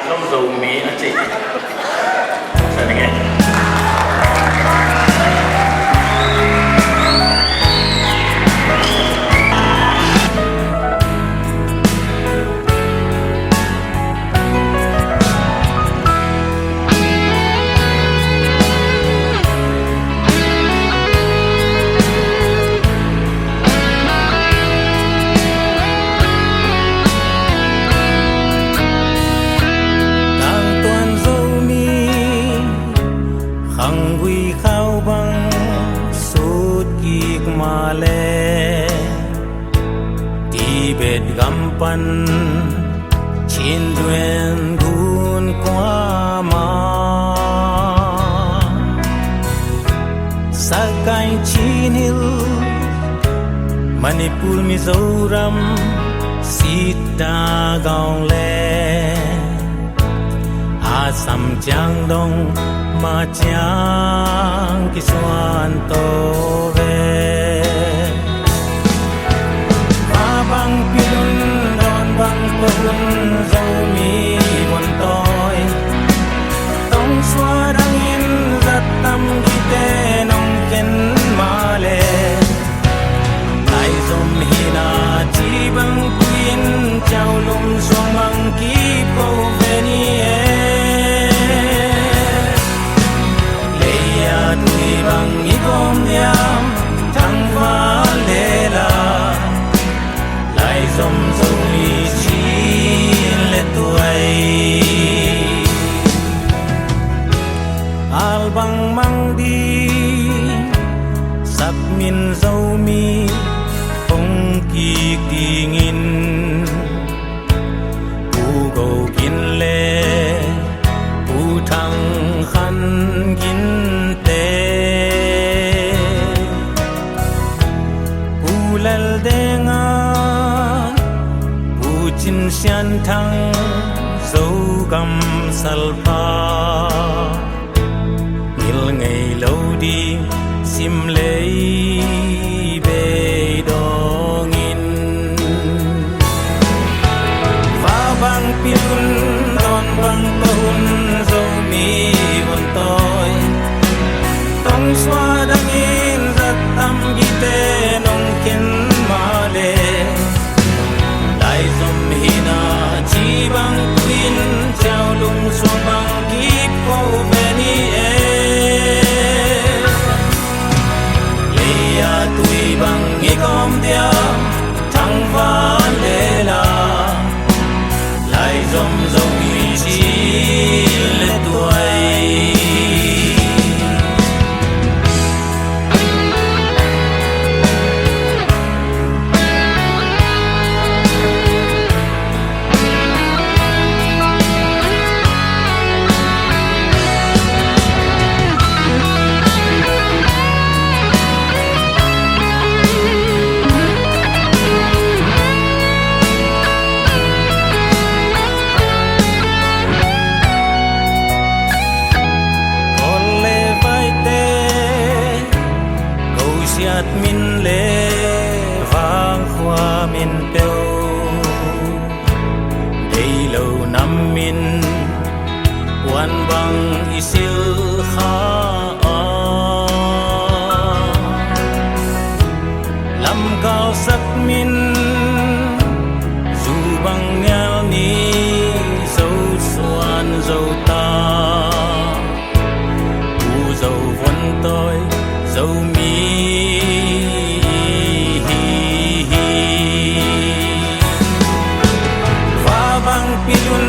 lâu dầu mì nó chị sao này nghe hằng quy khao băng suốt kiek mà lệ đi bệt găm pan trên duyên gun qua mà sa cánh chín hill Manipur Mizoram Sita gong le Assam Giang Dong Ma Chang Kisuan To Ve Ba bang pilun don bang pun dâu mi buồn tôi Tông xóa đang in rất tâm ghi tê nông kiến ma lệ Lại dùm hina chi bang quyên chào lùm xuống bang ký bầu về ni Tui bang ikom yam thang va le la lai zom zoi chi le tuai al bang mang đi sak min zau mi phong ki tingin u go kin le u thang khan kin lal denga puchin sian thang dâu gam salpa ngil ngày lâu đi sim lấy bê dongin va bang pilun don bang paun dâu mi bon tôi tong xóa đang in rất tâm gite nong ken male lai zum hina chi bang queen chao lung so bang kip ko beni leya tui bang ikom dia thang va le la lai zum zum chi le tuai min lệ vang khoa min teo đây lâu năm min quan bang isil kha lam cao sắc min dù bang nghèo ni dâu xoan dâu ta u dâu vốn tôi dâu mi pilun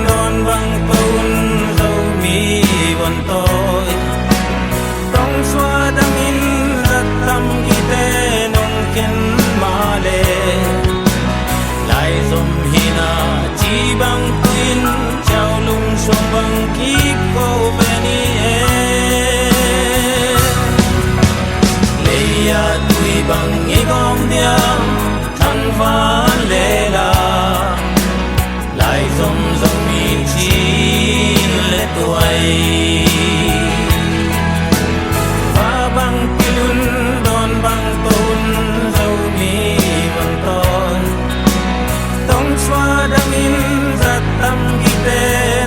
don bang paun dâu mi bon tôi tong xóa đang in rất tâm ghi tê nong ken ma lệ lai dùm hina chi bang queen chào lung xuống bang kip ko beni leya tui bang igom diam thang va le la lai zom zom mi chi le tuai va bang pilun don bang pun dâu mi bon ton tong xóa đang in rất tâm ghi tê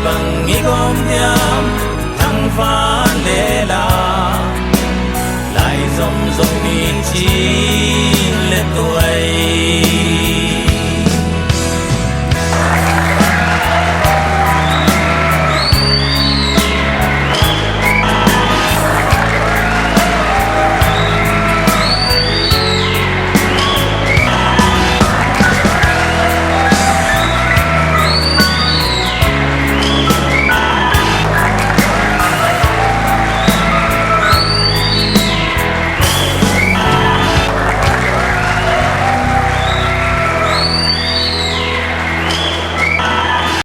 bằng nghĩ gom hiam thăng phá lệ là lại dòng dòng nghìn chi